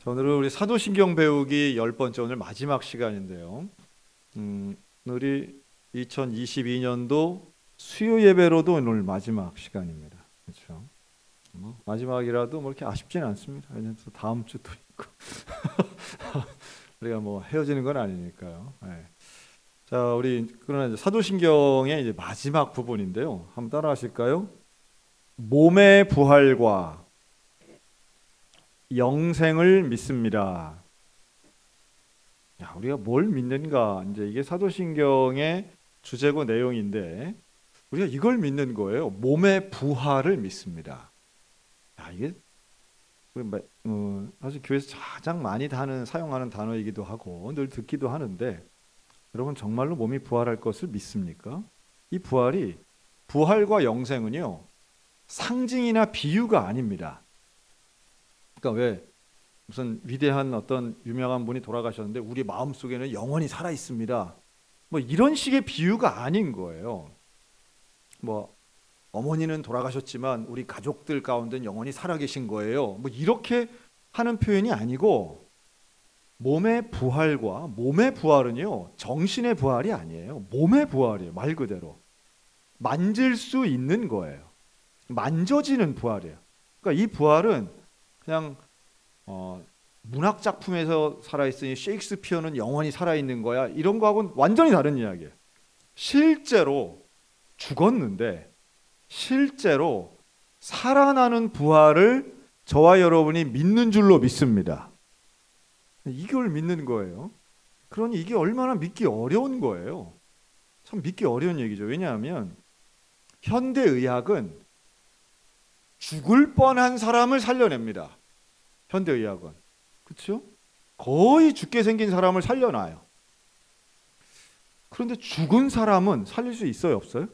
오늘은 우리 사도신경 배우기 10번째 오늘 마지막 시간인데요. 오늘이 2022년도 수요 예배로도 오늘 마지막 시간입니다. 그렇죠? 마지막이라도 이렇게 아쉽지는 않습니다. 왜냐하면 또 다음 주도 있고 우리가 헤어지는 건 아니니까요. 네. 자, 우리 그러나 이제 사도신경의 이제 마지막 부분인데요. 한번 따라하실까요? 몸의 부활과 영생을 믿습니다. 야, 우리가 뭘 믿는가? 이제 이게 사도신경의 주제고 내용인데 우리가 이걸 믿는 거예요. 몸의 부활을 믿습니다. 야, 이게 사실 교회에서 가장 많이 사용하는 단어이기도 하고 늘 듣기도 하는데 여러분 정말로 몸이 부활할 것을 믿습니까? 이 부활과 영생은요 상징이나 비유가 아닙니다. 그러니까 왜 무슨 위대한 어떤 유명한 분이 돌아가셨는데 우리 마음속에는 영원히 살아 있습니다. 이런 식의 비유가 아닌 거예요. 어머니는 돌아가셨지만 우리 가족들 가운데는 영원히 살아계신 거예요. 이렇게 하는 표현이 아니고 몸의 부활은요 정신의 부활이 아니에요. 몸의 부활이에요. 말 그대로 만질 수 있는 거예요. 만져지는 부활이에요. 그러니까 이 부활은 그냥 문학 작품에서 살아있으니 셰익스피어는 영원히 살아있는 거야 이런 거하고는 완전히 다른 이야기예요. 실제로 죽었는데 실제로 살아나는 부활을 저와 여러분이 믿는 줄로 믿습니다. 이걸 믿는 거예요. 그러니 이게 얼마나 믿기 어려운 거예요. 참 믿기 어려운 얘기죠. 왜냐하면 현대의학은 죽을 뻔한 사람을 살려냅니다. 현대의학은. 그렇죠? 거의 죽게 생긴 사람을 살려놔요. 그런데 죽은 사람은 살릴 수 있어요, 없어요?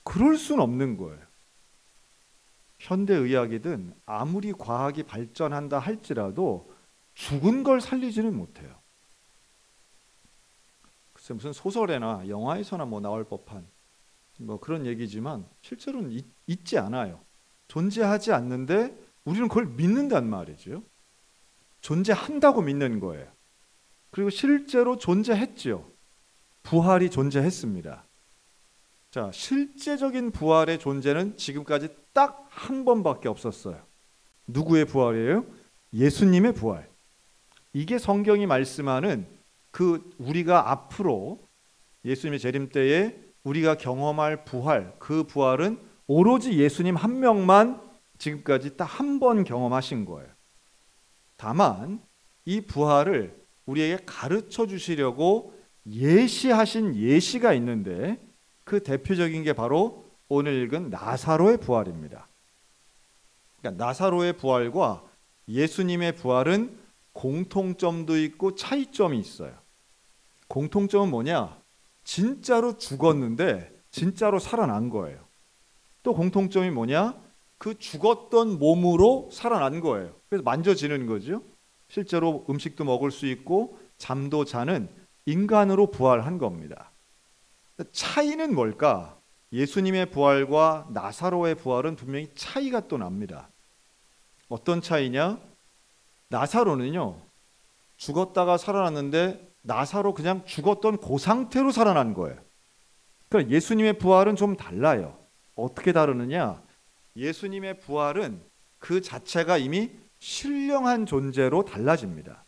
그럴 수는 없는 거예요. 현대의학이든 아무리 과학이 발전한다 할지라도 죽은 걸 살리지는 못해요. 글쎄 무슨 소설에나 영화에서나 나올 법한 그런 얘기지만 실제로는 있지 않아요. 존재하지 않는데 우리는 그걸 믿는단 말이죠. 존재한다고 믿는 거예요. 그리고 실제로 존재했지요. 부활이 존재했습니다. 자, 실제적인 부활의 존재는 지금까지 딱 한 번밖에 없었어요. 누구의 부활이에요? 예수님의 부활. 이게 성경이 말씀하는 우리가 앞으로 예수님의 재림 때에 우리가 경험할 부활, 그 부활은 오로지 예수님 한 명만 지금까지 딱 한 번 경험하신 거예요. 다만 이 부활을 우리에게 가르쳐 주시려고 예시하신 예시가 있는데 그 대표적인 게 바로 오늘 읽은 나사로의 부활입니다. 그러니까 나사로의 부활과 예수님의 부활은 공통점도 있고 차이점이 있어요. 공통점은 뭐냐? 진짜로 죽었는데 진짜로 살아난 거예요. 또 공통점이 뭐냐? 그 죽었던 몸으로 살아난 거예요. 그래서 만져지는 거죠. 실제로 음식도 먹을 수 있고 잠도 자는 인간으로 부활한 겁니다. 차이는 뭘까? 예수님의 부활과 나사로의 부활은 분명히 차이가 또 납니다. 어떤 차이냐? 나사로는요 죽었다가 살아났는데 나사로 그냥 죽었던 그 상태로 살아난 거예요. 그러니까 예수님의 부활은 좀 달라요. 어떻게 다르느냐? 예수님의 부활은 그 자체가 이미 신령한 존재로 달라집니다.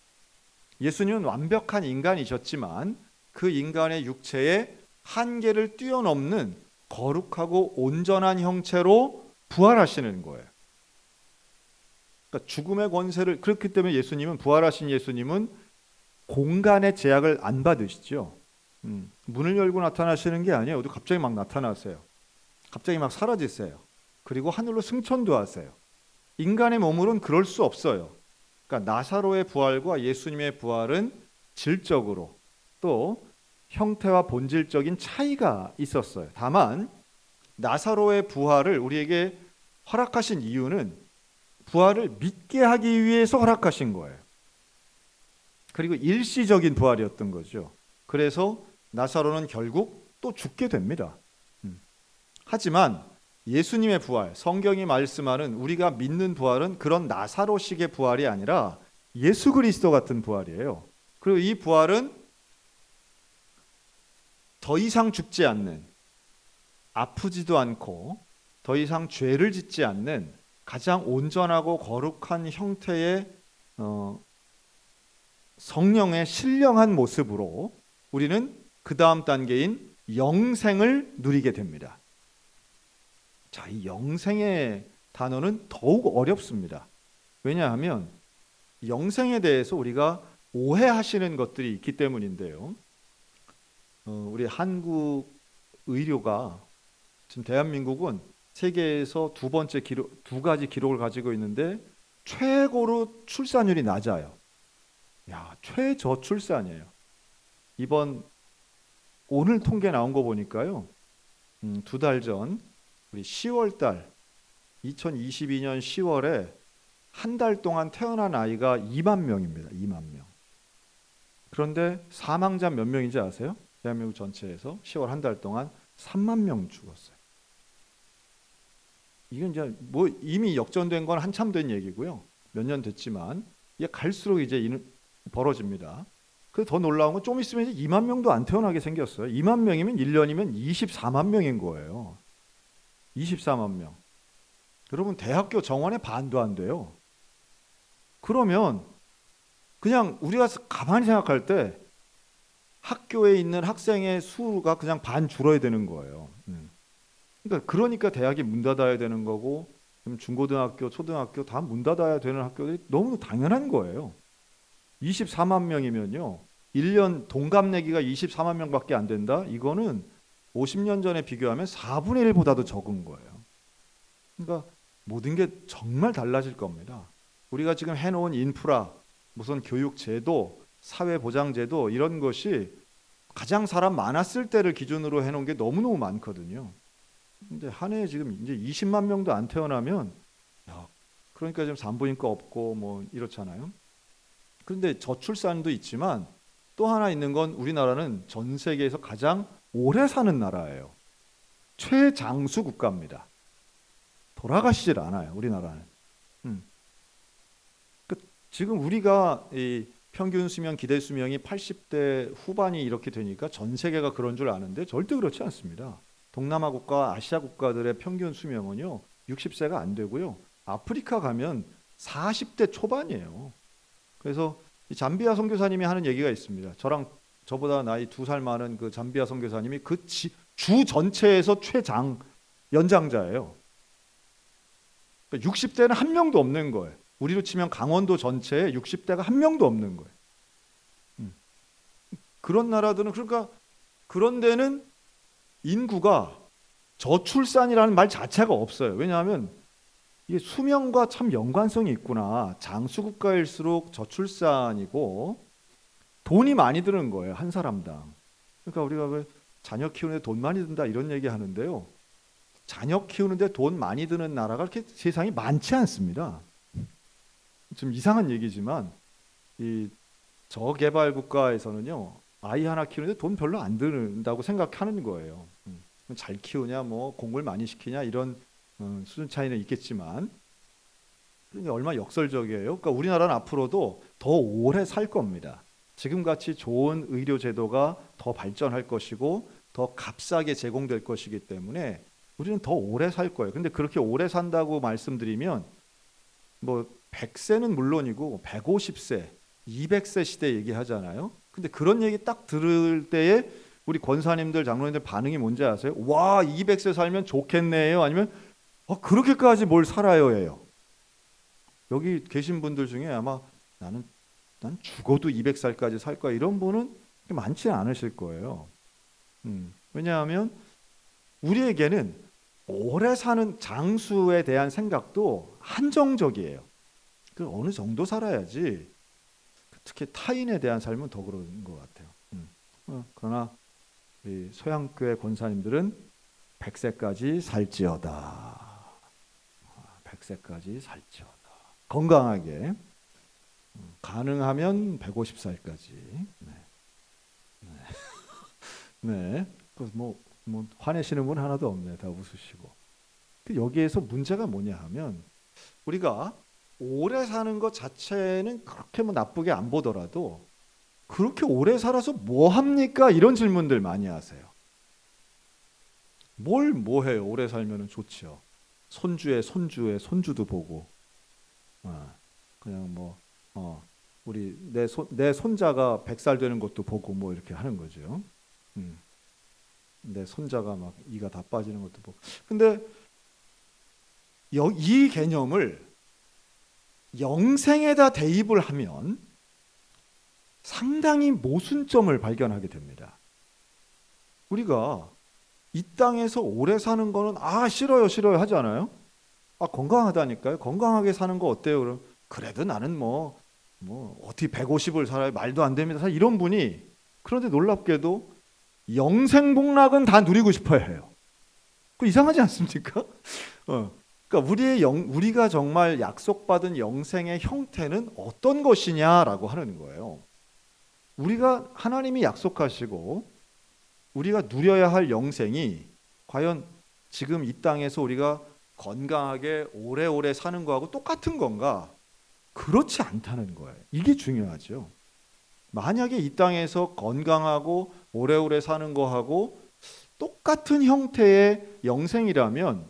예수님은 완벽한 인간이셨지만 그 인간의 육체에 한계를 뛰어넘는 거룩하고 온전한 형체로 부활하시는 거예요. 그러니까 죽음의 권세를 그렇기 때문에 부활하신 예수님은 공간의 제약을 안 받으시죠. 문을 열고 나타나시는 게 아니에요. 갑자기 막 나타나세요. 갑자기 막 사라지세요. 그리고 하늘로 승천도 하세요. 인간의 몸으로는 그럴 수 없어요. 그러니까 나사로의 부활과 예수님의 부활은 질적으로 또 형태와 본질적인 차이가 있었어요. 다만 나사로의 부활을 우리에게 허락하신 이유는 부활을 믿게 하기 위해서 허락하신 거예요. 그리고 일시적인 부활이었던 거죠. 그래서 나사로는 결국 또 죽게 됩니다. 하지만 예수님의 부활, 성경이 말씀하는 우리가 믿는 부활은 그런 나사로식의 부활이 아니라 예수 그리스도 같은 부활이에요. 그리고 이 부활은 더 이상 죽지 않는, 아프지도 않고 더 이상 죄를 짓지 않는 가장 온전하고 거룩한 형태의 성령의 신령한 모습으로 우리는 그 다음 단계인 영생을 누리게 됩니다. 자, 이 영생의 단어는 더욱 어렵습니다. 왜냐하면 영생에 대해서 우리가 오해하시는 것들이 있기 때문인데요. 우리 한국 의료가 지금 대한민국은 세계에서 두 번째 기록, 두 가지 기록을 가지고 있는데 최고로 출산율이 낮아요. 야, 최저출산이에요. 오늘 통계 나온 거 보니까요. 두 달 전 우리 10월 달 2022년 10월에 한 달 동안 태어난 아이가 2만 명입니다. 2만 명. 그런데 사망자 몇 명인지 아세요? 대한민국 전체에서 10월 한 달 동안 3만 명 죽었어요. 이건 이제 뭐 이미 역전된 건 한참 된 얘기고요. 몇 년 됐지만 이게 갈수록 이제 벌어집니다. 그 더 놀라운 건 좀 있으면 이제 2만 명도 안 태어나게 생겼어요. 2만 명이면 1년이면 24만 명인 거예요. 24만 명. 여러분 대학교 정원의 반도 안 돼요. 그러면 그냥 우리가 가만히 생각할 때 학교에 있는 학생의 수가 그냥 반 줄어야 되는 거예요. 그러니까 대학이 문 닫아야 되는 거고 중고등학교, 초등학교 다 문 닫아야 되는 학교들이 너무 당연한 거예요. 24만 명이면요. 1년 동갑내기가 24만 명밖에 안 된다? 이거는 50년 전에 비교하면 4분의 1보다도 적은 거예요. 그러니까 모든 게 정말 달라질 겁니다. 우리가 지금 해놓은 인프라, 무슨 교육제도, 사회보장제도 이런 것이 가장 사람 많았을 때를 기준으로 해놓은 게 너무너무 많거든요. 근데 한 해에 지금 이제 20만 명도 안 태어나면 그러니까 지금 산부인과 없고 뭐 이렇잖아요. 그런데 저출산도 있지만 또 하나 있는 건 우리나라는 전 세계에서 가장 오래 사는 나라예요. 최장수 국가입니다. 돌아가시질 않아요, 우리나라는. 지금 우리가 이 평균 수명, 기대 수명이 80대 후반이 이렇게 되니까 전 세계가 그런 줄 아는데 절대 그렇지 않습니다. 동남아 국가, 아시아 국가들의 평균 수명은요 60세가 안 되고요. 아프리카 가면 40대 초반이에요. 그래서 이 잠비아 선교사님이 하는 얘기가 있습니다. 저보다 나이 2살 많은 그 잠비아 선교사님이 그 주 전체에서 최장 연장자예요. 그러니까 60대는 한 명도 없는 거예요. 우리로 치면 강원도 전체에 60대가 한 명도 없는 거예요. 그런 나라들은 그러니까 그런 데는 인구가 저출산이라는 말 자체가 없어요. 왜냐하면 이게 수명과 참 연관성이 있구나. 장수국가일수록 저출산이고 돈이 많이 드는 거예요. 한 사람당. 그러니까 우리가 왜 자녀 키우는데 돈 많이 든다 이런 얘기 하는데요. 자녀 키우는데 돈 많이 드는 나라가 그렇게 세상에 많지 않습니다. 좀 이상한 얘기지만 이 저개발 국가에서는요. 아이 하나 키우는데 돈 별로 안 든다고 생각하는 거예요. 잘 키우냐, 뭐 공부를 많이 시키냐 이런 수준 차이는 있겠지만 그러니까 얼마나 역설적이에요. 그러니까 우리나라는 앞으로도 더 오래 살 겁니다. 지금같이 좋은 의료 제도가 더 발전할 것이고 더 값싸게 제공될 것이기 때문에 우리는 더 오래 살 거예요. 근데 그렇게 오래 산다고 말씀드리면 뭐 100세는 물론이고 150세, 200세 시대 얘기하잖아요. 근데 그런 얘기 딱 들을 때에 우리 권사님들, 장로님들 반응이 뭔지 아세요? 와, 200세 살면 좋겠네요. 아니면 그렇게까지 뭘 살아요 예요. 여기 계신 분들 중에 아마 난 죽어도 200살까지 살 거야 이런 분은 많지 않으실 거예요. 왜냐하면 우리에게는 오래 사는 장수에 대한 생각도 한정적이에요. 그 어느 정도 살아야지. 특히 타인에 대한 삶은 더 그런 것 같아요. 그러나 우리 소양교회 권사님들은 100세까지 살지어다. 100세까지 살지어다. 건강하게. 가능하면 150살까지. 네. 네. 뭐 화내시는 분 하나도 없네. 다 웃으시고. 여기에서 문제가 뭐냐 하면 우리가 오래 사는 것 자체는 그렇게 뭐 나쁘게 안 보더라도 그렇게 오래 살아서 뭐 합니까? 이런 질문들 많이 하세요. 뭘 뭐 해요? 오래 살면 좋죠. 손주의 손주도 보고, 그냥 뭐 우리 내 손자가 100살 되는 것도 보고 뭐 이렇게 하는 거죠. 음, 내 손자가 막 이가 다 빠지는 것도 보고. 근데 이 개념을 영생에다 대입을 하면 상당히 모순점을 발견하게 됩니다. 우리가 이 땅에서 오래 사는 거는 싫어요 하잖아요. 건강하다니까요. 건강하게 사는 거 어때요? 그럼 그래도 나는 뭐 어떻게 150을 살아요? 말도 안 됩니다. 이런 분이 그런데 놀랍게도 영생복락은 다 누리고 싶어야 해요. 그 이상하지 않습니까? 그러니까 우리가 정말 약속받은 영생의 형태는 어떤 것이냐라고 하는 거예요. 우리가 하나님이 약속하시고 우리가 누려야 할 영생이 과연 지금 이 땅에서 우리가 건강하게 오래오래 사는 거하고 똑같은 건가? 그렇지 않다는 거예요. 이게 중요하죠. 만약에 이 땅에서 건강하고 오래오래 사는 거하고 똑같은 형태의 영생이라면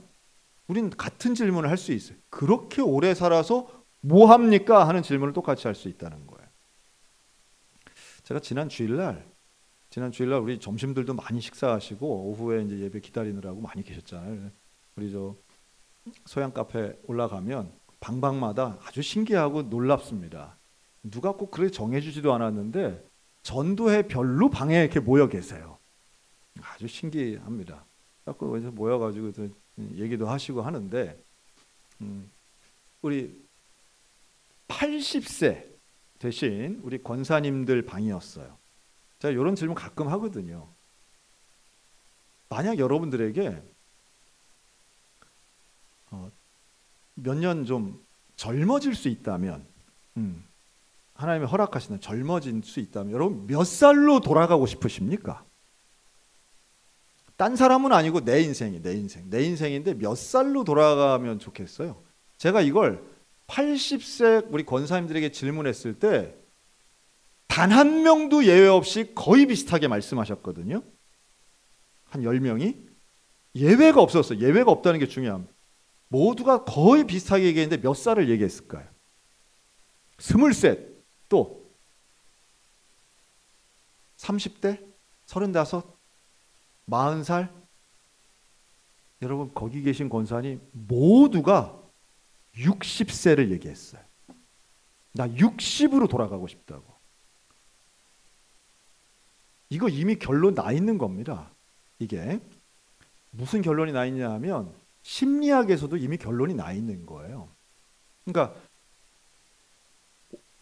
우리는 같은 질문을 할 수 있어요. 그렇게 오래 살아서 뭐 합니까? 하는 질문을 똑같이 할 수 있다는 거예요. 제가 지난 주일날 우리 점심들도 많이 식사하시고 오후에 이제 예배 기다리느라고 많이 계셨잖아요. 우리 저 소양 카페 올라가면 방방마다 아주 신기하고 놀랍습니다. 누가 꼭 그렇게 정해주지도 않았는데 전도회 별로 방에 이렇게 모여 계세요. 아주 신기합니다. 그래서 모여가지고 얘기도 하시고 하는데 우리 80세 대신 우리 권사님들 방이었어요. 제가 이런 질문 가끔 하거든요. 만약 여러분들에게 몇 년 좀 젊어질 수 있다면, 하나님이 허락하시는 젊어질 수 있다면 여러분 몇 살로 돌아가고 싶으십니까? 딴 사람은 아니고 내 인생인데 몇 살로 돌아가면 좋겠어요? 제가 이걸 80세 우리 권사님들에게 질문했을 때 단 한 명도 예외 없이 거의 비슷하게 말씀하셨거든요. 한 10명이 예외가 없었어요. 예외가 없다는 게 중요합니다. 모두가 거의 비슷하게 얘기했는데 몇 살을 얘기했을까요? 23, 또 30대, 35, 40살. 여러분 거기 계신 권사님 모두가 60세를 얘기했어요. 나 60으로 돌아가고 싶다고. 이거 이미 결론 나 있는 겁니다. 이게 무슨 결론이 나 있냐 하면 심리학에서도 이미 결론이 나 있는 거예요. 그러니까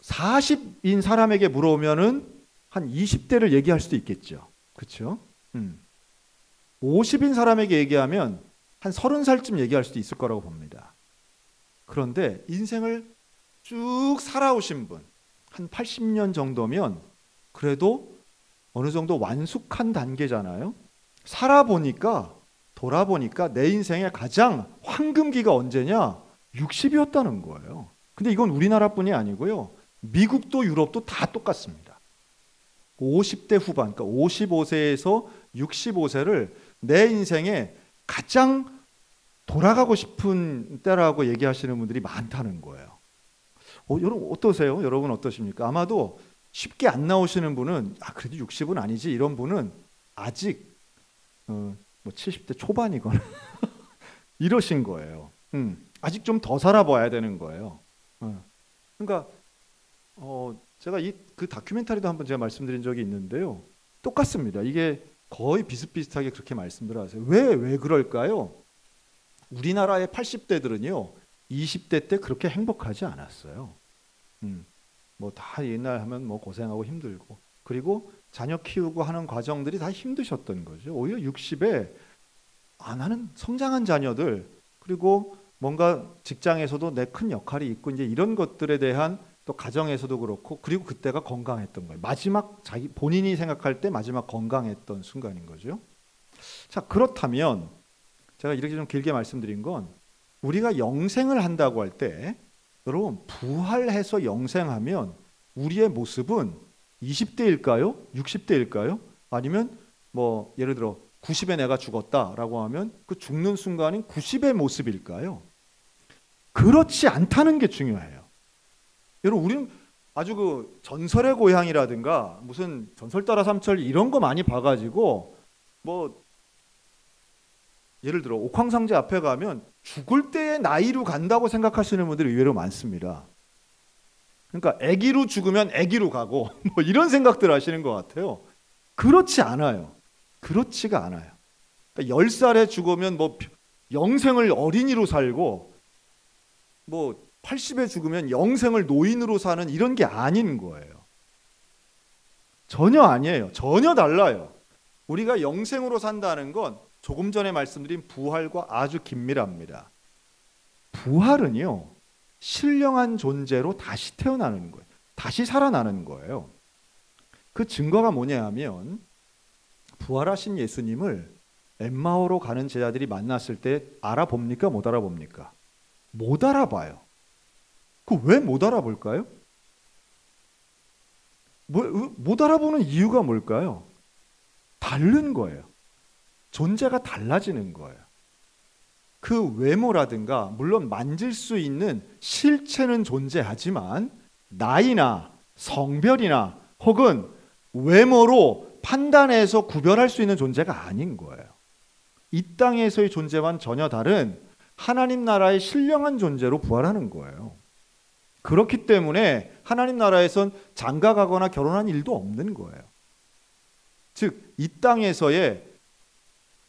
40인 사람에게 물어보면은 한 20대를 얘기할 수도 있겠죠. 그렇죠? 50인 사람에게 얘기하면 한 30살쯤 얘기할 수도 있을 거라고 봅니다. 그런데 인생을 쭉 살아오신 분, 한 80년 정도면 그래도 어느 정도 완숙한 단계잖아요. 돌아보니까 내 인생의 가장 황금기가 언제냐? 60이었다는 거예요. 근데 이건 우리나라뿐이 아니고요. 미국도 유럽도 다 똑같습니다. 50대 후반, 그러니까 55세에서 65세를 내 인생에 가장 돌아가고 싶은 때라고 얘기하시는 분들이 많다는 거예요. 여러분 어떠세요? 여러분 어떠십니까? 아마도 쉽게 안 나오시는 분은 그래도 60은 아니지 이런 분은 아직 뭐 70대 초반이거나 이러신 거예요. 아직 좀 더 살아봐야 되는 거예요. 그러니까 제가 그 다큐멘터리도 한번 제가 말씀드린 적이 있는데요. 똑같습니다. 이게 거의 비슷비슷하게 그렇게 말씀들 하세요. 왜 그럴까요? 우리나라의 80대들은요 20대 때 그렇게 행복하지 않았어요. 뭐 다 옛날 하면 뭐 고생하고 힘들고 그리고 자녀 키우고 하는 과정들이 다 힘드셨던 거죠. 오히려 60에 나는 성장한 자녀들 그리고 뭔가 직장에서도 내 큰 역할이 있고 이제 이런 것들에 대한 또 가정에서도 그렇고 그리고 그때가 건강했던 거예요. 마지막 본인이 생각할 때 마지막 건강했던 순간인 거죠. 자, 그렇다면 제가 이렇게 좀 길게 말씀드린 건 우리가 영생을 한다고 할 때 여러분, 부활해서 영생하면 우리의 모습은 20대일까요? 60대일까요? 아니면 뭐 예를 들어 90에 내가 죽었다라고 하면 그 죽는 순간인 90의 모습일까요? 그렇지 않다는 게 중요해요. 여러분, 우리는 아주 그 전설의 고향이라든가 무슨 전설 따라 삼철 이런 거 많이 봐가지고 뭐 예를 들어 옥황상제 앞에 가면 죽을 때의 나이로 간다고 생각하시는 분들이 의외로 많습니다. 그러니까 아기로 죽으면 아기로 가고 뭐 이런 생각들 하시는 것 같아요. 그렇지 않아요. 그렇지가 않아요. 그러니까 10살에 죽으면 뭐 영생을 어린이로 살고 뭐 80에 죽으면 영생을 노인으로 사는 이런 게 아닌 거예요. 전혀 아니에요. 전혀 달라요. 우리가 영생으로 산다는 건 조금 전에 말씀드린 부활과 아주 긴밀합니다. 부활은요, 신령한 존재로 다시 태어나는 거예요. 다시 살아나는 거예요. 그 증거가 뭐냐 하면 부활하신 예수님을 엠마오로 가는 제자들이 만났을 때 알아봅니까? 못 알아봅니까? 못 알아봐요. 그 왜 못 알아볼까요? 못 알아보는 이유가 뭘까요? 다른 거예요. 존재가 달라지는 거예요. 그 외모라든가 물론 만질 수 있는 실체는 존재하지만 나이나 성별이나 혹은 외모로 판단해서 구별할 수 있는 존재가 아닌 거예요. 이 땅에서의 존재와는 전혀 다른 하나님 나라의 신령한 존재로 부활하는 거예요. 그렇기 때문에 하나님 나라에선 장가가거나 결혼한 일도 없는 거예요. 즉, 이 땅에서의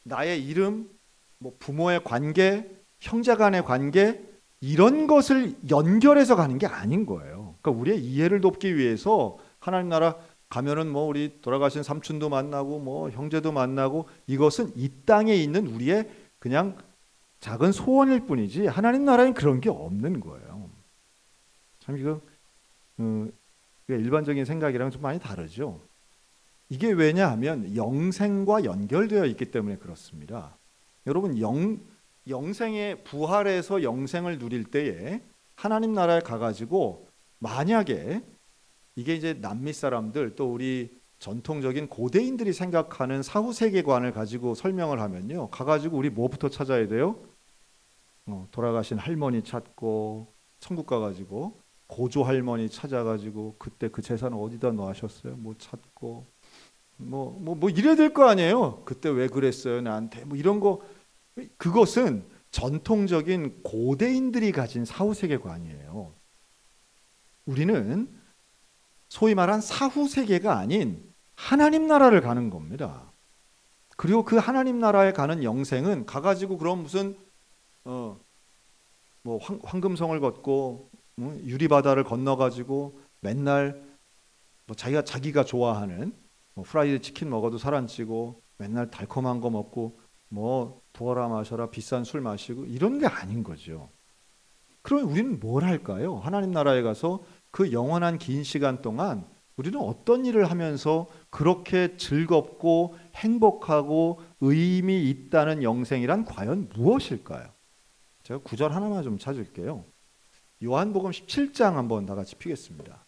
나의 이름, 뭐 부모의 관계, 형제 간의 관계 이런 것을 연결해서 가는 게 아닌 거예요. 그러니까 우리의 이해를 돕기 위해서 하나님 나라 가면은 뭐 우리 돌아가신 삼촌도 만나고 뭐 형제도 만나고 이것은 이 땅에 있는 우리의 그냥 작은 소원일 뿐이지 하나님 나라엔 그런 게 없는 거예요. 참 이거 일반적인 생각이랑 좀 많이 다르죠. 이게 왜냐하면 영생과 연결되어 있기 때문에 그렇습니다. 여러분, 영생의 부활에서 영생을 누릴 때에 하나님 나라에 가가지고 만약에 이게 이제 남미 사람들 또 우리 전통적인 고대인들이 생각하는 사후 세계관을 가지고 설명을 하면요, 가가지고 우리 뭐부터 찾아야 돼요? 돌아가신 할머니 찾고 천국 가가지고 고조 할머니 찾아가지고 그때 그 재산 어디다 놓으셨어요? 뭐 찾고 뭐 이래야 될 거 아니에요. 그때 왜 그랬어요 나한테? 뭐 이런 거. 그것은 전통적인 고대인들이 가진 사후 세계관이에요. 우리는 소위 말한 사후 세계가 아닌 하나님 나라를 가는 겁니다. 그리고 그 하나님 나라에 가는 영생은 가가지고 그럼 무슨 뭐 황금성을 걷고 유리바다를 건너가지고 맨날 뭐 자기가 좋아하는 뭐 프라이드 치킨 먹어도 살 안 찌고 맨날 달콤한 거 먹고 뭐 부어라 마셔라 비싼 술 마시고 이런 게 아닌 거죠. 그럼 우리는 뭘 할까요? 하나님 나라에 가서 그 영원한 긴 시간 동안 우리는 어떤 일을 하면서 그렇게 즐겁고 행복하고 의미 있다는 영생이란 과연 무엇일까요? 제가 구절 하나만 좀 찾을게요. 요한복음 17장 한번 다 같이 펴겠습니다.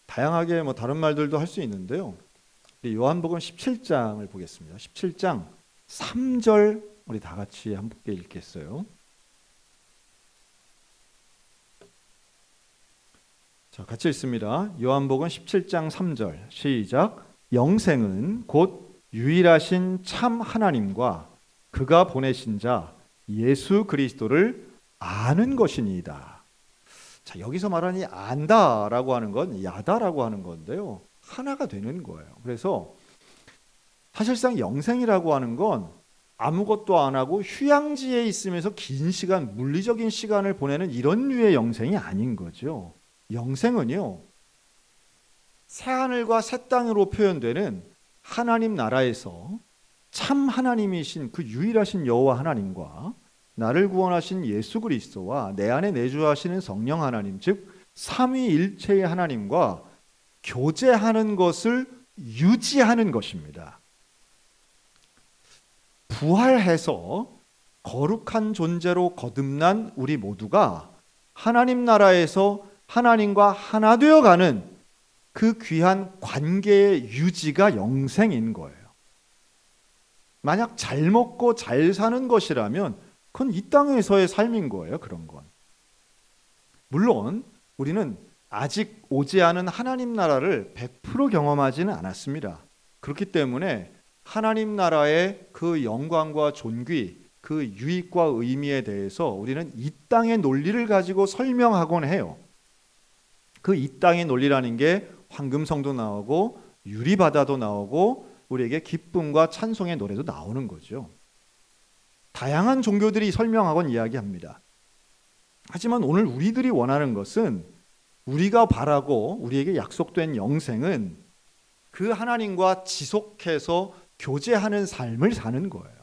다양하게 뭐 다른 말들도 할 수 있는데요. 요한복음 17장을 보겠습니다. 17장 3절 우리 다 같이 함께 읽겠어요. 자, 같이 읽습니다. 요한복음 17장 3절 시작. 영생은 곧 유일하신 참 하나님과 그가 보내신 자 예수 그리스도를 아는 것이니이다. 자, 여기서 말하는 이 안다라고 하는 건 야다라고 하는 건데요. 하나가 되는 거예요. 그래서 사실상 영생이라고 하는 건 아무것도 안 하고 휴양지에 있으면서 긴 시간, 물리적인 시간을 보내는 이런 류의 영생이 아닌 거죠. 영생은요, 새하늘과 새 땅으로 표현되는 하나님 나라에서 참 하나님이신 그 유일하신 여호와 하나님과 나를 구원하신 예수 그리스도와 내 안에 내주하시는 성령 하나님, 즉 삼위일체의 하나님과 교제하는 것을 유지하는 것입니다. 부활해서 거룩한 존재로 거듭난 우리 모두가 하나님 나라에서 하나님과 하나 되어가는 그 귀한 관계의 유지가 영생인 거예요. 만약 잘 먹고 잘 사는 것이라면 그건 이 땅에서의 삶인 거예요. 그런 건. 물론 우리는 아직 오지 않은 하나님 나라를 100% 경험하지는 않았습니다. 그렇기 때문에 하나님 나라의 그 영광과 존귀, 그 유익과 의미에 대해서 우리는 이 땅의 논리를 가지고 설명하곤 해요. 그 이 땅의 논리라는 게 황금성도 나오고 유리바다도 나오고 우리에게 기쁨과 찬송의 노래도 나오는 거죠. 다양한 종교들이 설명하곤 이야기합니다. 하지만 오늘 우리들이 원하는 것은, 우리가 바라고 우리에게 약속된 영생은 그 하나님과 지속해서 교제하는 삶을 사는 거예요.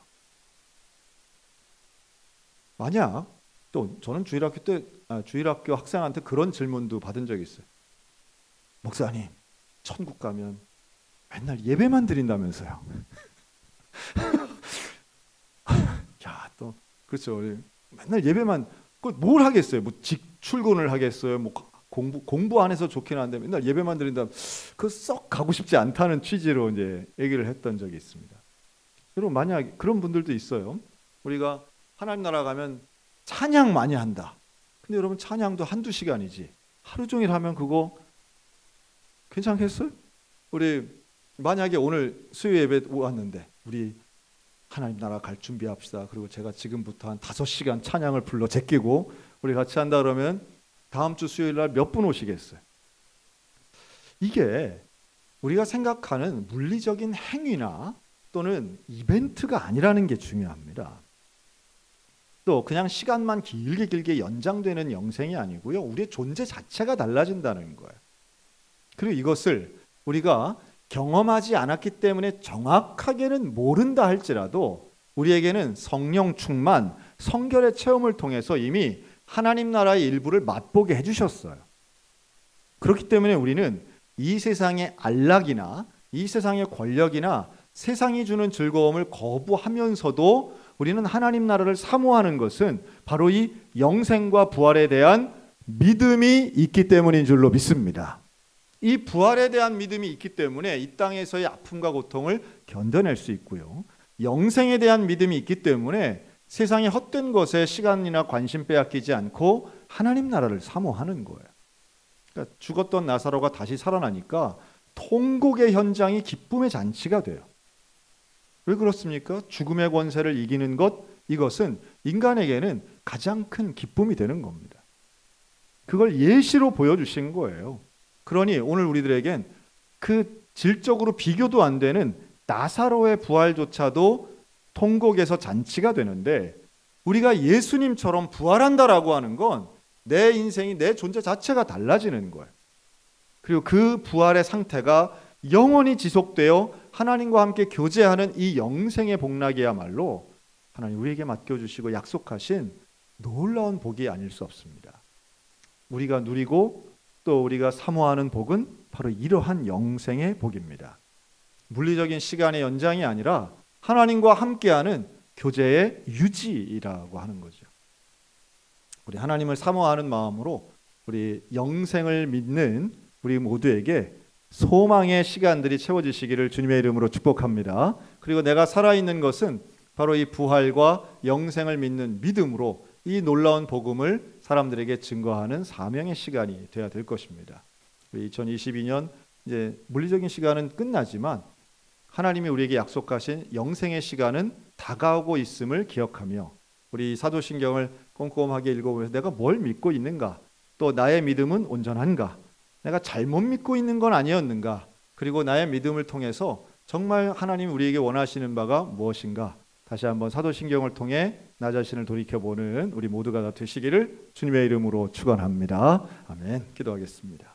만약 또 저는 주일학교 학생한테 그런 질문도 받은 적이 있어요. 목사님, 천국 가면 맨날 예배만 드린다면서요. 야, 또 그렇죠. 맨날 예배만, 뭘 하겠어요? 뭐 출근을 하겠어요? 뭐 공부 안 해서 좋긴 한데 맨날 예배만 드린다면 그 썩 가고 싶지 않다는 취지로 이제 얘기를 했던 적이 있습니다. 여러분, 만약 그런 분들도 있어요. 우리가 하나님 나라 가면 찬양 많이 한다. 근데 여러분, 찬양도 한두 시간이지 하루 종일 하면 그거 괜찮겠어요? 우리 만약에 오늘 수요 예배 왔는데 우리 하나님 나라 갈 준비합시다. 그리고 제가 지금부터 한 5시간 찬양을 불러 제끼고 우리 같이 한다 그러면 다음 주 수요일 날 몇 분 오시겠어요? 이게 우리가 생각하는 물리적인 행위나 또는 이벤트가 아니라는 게 중요합니다. 또 그냥 시간만 길게 연장되는 영생이 아니고요. 우리의 존재 자체가 달라진다는 거예요. 그리고 이것을 우리가 경험하지 않았기 때문에 정확하게는 모른다 할지라도 우리에게는 성령 충만, 성결의 체험을 통해서 이미 하나님 나라의 일부를 맛보게 해주셨어요. 그렇기 때문에 우리는 이 세상의 안락이나 이 세상의 권력이나 세상이 주는 즐거움을 거부하면서도 우리는 하나님 나라를 사모하는 것은 바로 이 영생과 부활에 대한 믿음이 있기 때문인 줄로 믿습니다. 이 부활에 대한 믿음이 있기 때문에 이 땅에서의 아픔과 고통을 견뎌낼 수 있고요. 영생에 대한 믿음이 있기 때문에 세상의 헛된 것에 시간이나 관심 빼앗기지 않고 하나님 나라를 사모하는 거예요. 그러니까 죽었던 나사로가 다시 살아나니까 통곡의 현장이 기쁨의 잔치가 돼요. 왜 그렇습니까? 죽음의 권세를 이기는 것, 이것은 인간에게는 가장 큰 기쁨이 되는 겁니다. 그걸 예시로 보여주신 거예요. 그러니 오늘 우리들에겐 그 질적으로 비교도 안 되는 나사로의 부활조차도 통곡에서 잔치가 되는데, 우리가 예수님처럼 부활한다라고 하는 건 내 인생이, 내 존재 자체가 달라지는 거예요. 그리고 그 부활의 상태가 영원히 지속되어 하나님과 함께 교제하는 이 영생의 복락이야말로 하나님 우리에게 맡겨주시고 약속하신 놀라운 복이 아닐 수 없습니다. 우리가 누리고 또 우리가 사모하는 복은 바로 이러한 영생의 복입니다. 물리적인 시간의 연장이 아니라 하나님과 함께하는 교제의 유지라고 하는 거죠. 우리 하나님을 사모하는 마음으로 우리 영생을 믿는 우리 모두에게 소망의 시간들이 채워지시기를 주님의 이름으로 축복합니다. 그리고 내가 살아있는 것은 바로 이 부활과 영생을 믿는 믿음으로 이 놀라운 복음을 사람들에게 증거하는 사명의 시간이 되어야 될 것입니다. 2022년 이제 물리적인 시간은 끝나지만 하나님이 우리에게 약속하신 영생의 시간은 다가오고 있음을 기억하며 우리 사도신경을 꼼꼼하게 읽어보면서 내가 뭘 믿고 있는가, 또 나의 믿음은 온전한가, 내가 잘못 믿고 있는 건 아니었는가, 그리고 나의 믿음을 통해서 정말 하나님 우리에게 원하시는 바가 무엇인가, 다시 한번 사도신경을 통해 나 자신을 돌이켜보는 우리 모두가 다 되시기를 주님의 이름으로 축원합니다. 아멘. 기도하겠습니다.